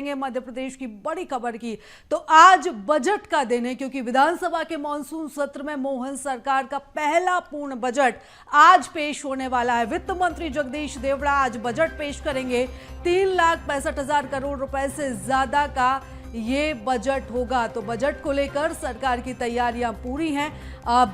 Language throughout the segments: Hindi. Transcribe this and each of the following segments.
करेंगे मध्य प्रदेश की बड़ी खबर की। तो आज बजट का दिन है, क्योंकि विधानसभा के मानसून सत्र में मोहन सरकार का पहला पूर्ण बजट आज पेश होने वाला है। वित्त मंत्री जगदीश देवड़ा आज बजट पेश करेंगे। 3,65,000 करोड़ रुपए से ज्यादा का ये बजट होगा। तो बजट को लेकर सरकार की तैयारियां पूरी हैं।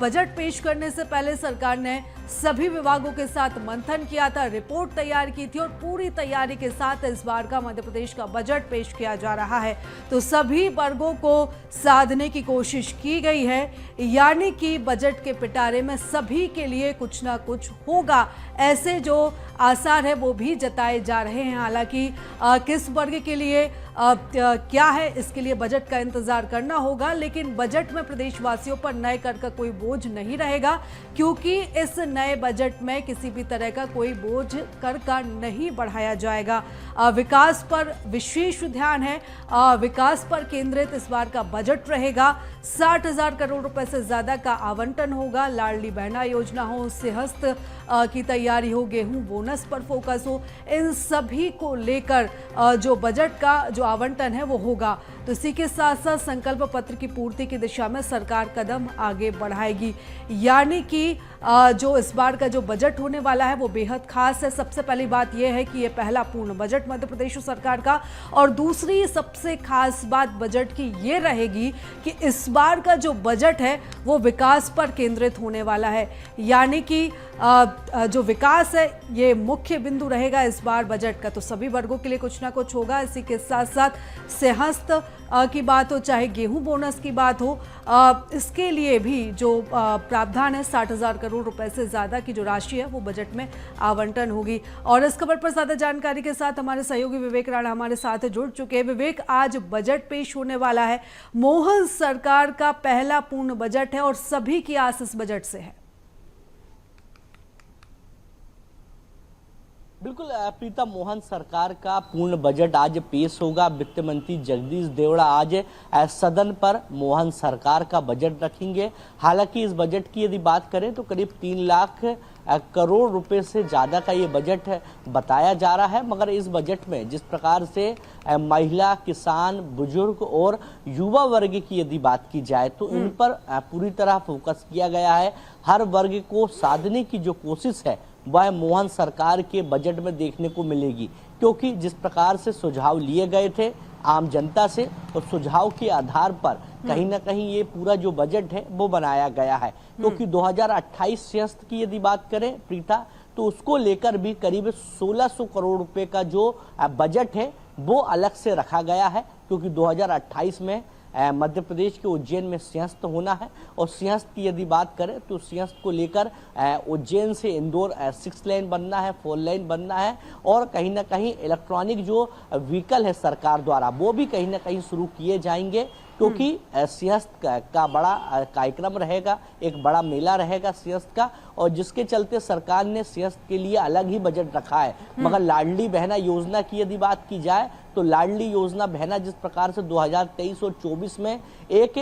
बजट पेश करने से पहले सरकार ने सभी विभागों के साथ मंथन किया था, रिपोर्ट तैयार की थी और पूरी तैयारी के साथ इस बार का मध्य प्रदेश का बजट पेश किया जा रहा है। तो सभी वर्गों को साधने की कोशिश की गई है, यानी कि बजट के पिटारे में सभी के लिए कुछ ना कुछ होगा, ऐसे जो आसार है वो भी जताए जा रहे हैं। हालांकि किस वर्ग के लिए क्या है, इसके लिए बजट का इंतजार करना होगा, लेकिन बजट में प्रदेशवासियों पर नए कर का कोई बोझ नहीं रहेगा, क्योंकि इस नए बजट में किसी भी तरह का कोई बोझ कर का नहीं बढ़ाया जाएगा। विकास पर विशेष ध्यान है, विकास पर केंद्रित इस बार का बजट रहेगा। 60,000 करोड़ रुपए से ज्यादा का आवंटन होगा। लाडली बहना योजना हो, सिंहस्थ की तैयारी हो, गेहूं बोनस पर फोकस हो, इन सभी को लेकर जो बजट का जो आवंटन है वो होगा। तो इसी के साथ साथ संकल्प पत्र की पूर्ति की दिशा में सरकार कदम आगे बढ़ाएगी, यानी कि जो इस बार का जो बजट होने वाला है वो बेहद खास है। सबसे पहली बात यह है कि ये पहला पूर्ण बजट मध्य प्रदेश सरकार का, और दूसरी सबसे खास बात बजट की ये रहेगी कि इस बार का जो बजट है वो विकास पर केंद्रित होने वाला है, यानी कि जो विकास है ये मुख्य बिंदु रहेगा इस बार बजट का। तो सभी वर्गों के लिए कुछ ना कुछ होगा। इसी के साथ साथ सिंहस्थ की बात हो, चाहे गेहूं बोनस की बात हो, इसके लिए भी जो प्रावधान है 60,000 करोड़ रुपए से ज्यादा की जो राशि है वो बजट में आवंटन होगी। और इस खबर पर ज्यादा जानकारी के साथ हमारे सहयोगी विवेक राणा हमारे साथ जुड़ चुके हैं। विवेक, आज बजट पेश होने वाला है, मोहन सरकार का पहला पूर्ण बजट है और सभी की आस इस बजट से है। बिल्कुल प्रीता, मोहन सरकार का पूर्ण बजट आज पेश होगा। वित्त मंत्री जगदीश देवड़ा आज सदन पर मोहन सरकार का बजट रखेंगे। हालांकि इस बजट की यदि बात करें तो करीब 3 लाख करोड़ रुपए से ज़्यादा का ये बजट है बताया जा रहा है, मगर इस बजट में जिस प्रकार से महिला, किसान, बुजुर्ग और युवा वर्ग की यदि बात की जाए तो इन पर पूरी तरह फोकस किया गया है। हर वर्ग को साधने की जो कोशिश है वह मोहन सरकार के बजट में देखने को मिलेगी, क्योंकि जिस प्रकार से सुझाव लिए गए थे आम जनता से, और सुझाव के आधार पर कहीं ना कहीं ये पूरा जो बजट है वो बनाया गया है। क्योंकि 2028 सिंहस्थ की यदि बात करें प्रीता, तो उसको लेकर भी करीब 1600 करोड़ रुपए का जो बजट है वो अलग से रखा गया है, क्योंकि 2028 में मध्य प्रदेश के उज्जैन में सिंहस्थ होना है। और सिंहस्थ की यदि बात करें तो सिंहस्थ को लेकर उज्जैन से इंदौर 6 लेन बनना है, 4 लेन बनना है, और कहीं ना कहीं इलेक्ट्रॉनिक जो व्हीकल है सरकार द्वारा वो भी कहीं ना कहीं शुरू किए जाएंगे, क्योंकि सिंहस्थ का बड़ा कार्यक्रम रहेगा, एक बड़ा मेला रहेगा सिंहस्थ का, और जिसके चलते सरकार ने सिंहस्थ के लिए अलग ही बजट रखा है। मगर लाडली बहना योजना की यदि बात की जाए तो लाडली योजना बहना जिस प्रकार से 2023 और 24 में एक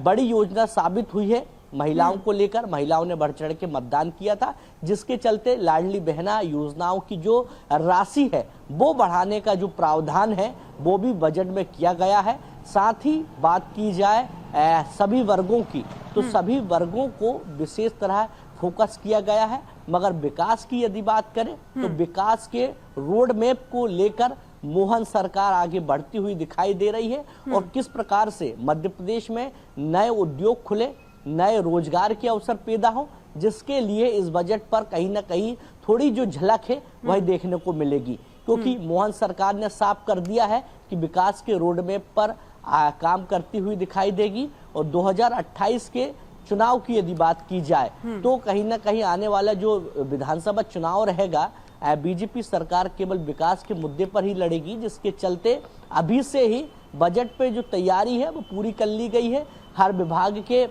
बड़ी योजना साबित हुई है महिलाओं को लेकर, महिलाओं ने बढ़ चढ़ के मतदान किया था, जिसके चलते लाडली बहना योजनाओं की जो राशि है वो बढ़ाने का जो प्रावधान है वो भी बजट में किया गया है। साथ ही बात की जाए सभी वर्गों की, तो सभी वर्गों को विशेष तरह फोकस किया गया है। मगर विकास की यदि बात करें तो विकास के रोड मैप को लेकर मोहन सरकार आगे बढ़ती हुई दिखाई दे रही है, और किस प्रकार से मध्य प्रदेश में नए उद्योग खुले, नए रोजगार के अवसर पैदा हो, जिसके लिए इस बजट पर कहीं ना कहीं थोड़ी जो झलक है वह देखने को मिलेगी। क्योंकि मोहन सरकार ने साफ कर दिया है कि विकास के रोड मैप पर काम करती हुई दिखाई देगी। और 2028 के चुनाव की यदि बात की जाए तो कहीं ना कहीं आने वाला जो विधानसभा चुनाव रहेगा, बीजेपी सरकार केवल विकास के मुद्दे पर ही लड़ेगी, जिसके चलते अभी से ही बजट पे जो तैयारी है वो पूरी कर ली गई है। हर विभाग के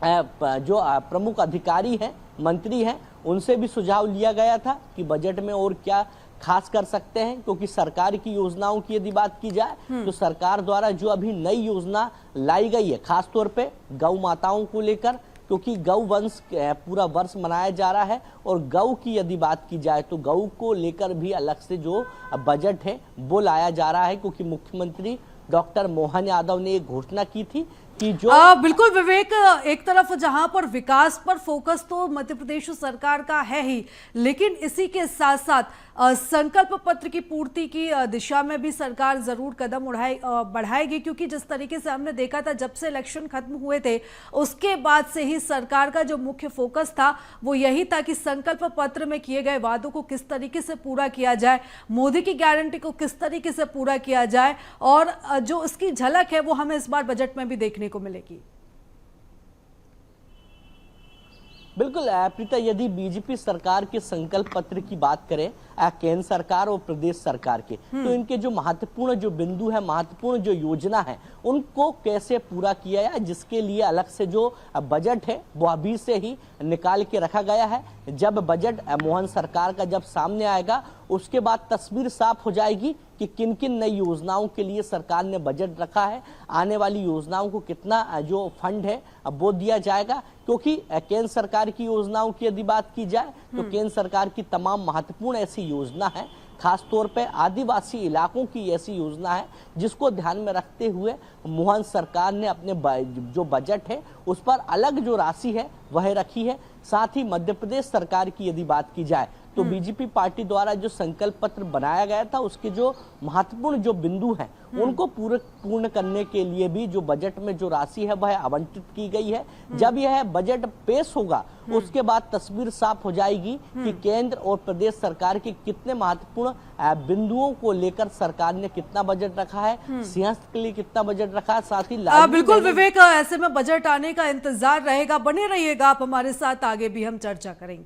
जो प्रमुख अधिकारी हैं, मंत्री हैं, उनसे भी सुझाव लिया गया था कि बजट में और क्या खास कर सकते हैं, क्योंकि सरकार की योजनाओं की यदि बात की जाए तो सरकार द्वारा जो अभी नई योजना लाई गई है, खासतौर पे गौ माताओं को लेकर, क्योंकि गौ वंश पूरा वर्ष मनाया जा रहा है और गौ की यदि बात की जाए तो गौ को लेकर भी अलग से जो बजट है वो लाया जा रहा है, क्योंकि मुख्यमंत्री डॉक्टर मोहन यादव ने एक घोषणा की थी कि जो बिल्कुल विवेक, एक तरफ जहां पर विकास पर फोकस तो मध्य प्रदेश सरकार का है ही, लेकिन इसी के साथ साथ संकल्प पत्र की पूर्ति की दिशा में भी सरकार जरूर कदम बढ़ाएगी, क्योंकि जिस तरीके से हमने देखा था जब से इलेक्शन खत्म हुए थे उसके बाद से ही सरकार का जो मुख्य फोकस था वो यही था कि संकल्प पत्र में किए गए वादों को किस तरीके से पूरा किया जाए, मोदी की गारंटी को किस तरीके से पूरा किया जाए, और जो इसकी झलक है वो हमें इस बार बजट में भी देखने को मिलेगी। बिल्कुल प्रीता, यदि बीजेपी सरकार के संकल्प पत्र की बात करें केंद्र सरकार और प्रदेश सरकार के, तो इनके जो महत्वपूर्ण जो बिंदु है, महत्वपूर्ण जो योजना है, उनको कैसे पूरा किया जाए, जिसके लिए अलग से जो बजट है वो अभी से ही निकाल के रखा गया है। जब बजट मोहन सरकार का जब सामने आएगा उसके बाद तस्वीर साफ हो जाएगी कि किन किन नई योजनाओं के लिए सरकार ने बजट रखा है, आने वाली योजनाओं को कितना जो फंड है वो दिया जाएगा। क्योंकि केंद्र सरकार की योजनाओं की यदि बात की जाए तो केंद्र सरकार की तमाम महत्वपूर्ण ऐसी योजना है, खास तौर पे आदिवासी इलाकों की ऐसी योजना है जिसको ध्यान में रखते हुए मोहन सरकार ने अपने जो बजट है उस पर अलग जो राशि है वह रखी है। साथ ही मध्य प्रदेश सरकार की यदि बात की जाए तो बीजेपी पार्टी द्वारा जो संकल्प पत्र बनाया गया था उसके जो महत्वपूर्ण जो बिंदु हैं उनको पूर्ण करने के लिए भी जो बजट में जो राशि है वह आवंटित की गई है। जब यह बजट पेश होगा उसके बाद तस्वीर साफ हो जाएगी कि केंद्र और प्रदेश सरकार के कितने महत्वपूर्ण बिंदुओं को लेकर सरकार ने कितना बजट रखा है, सिंहस्थ के लिए कितना बजट रखा है। साथ ही बिल्कुल विवेक, ऐसे में बजट आने का इंतजार रहेगा, बने रहिएगा आप हमारे साथ, आगे भी हम चर्चा करेंगे।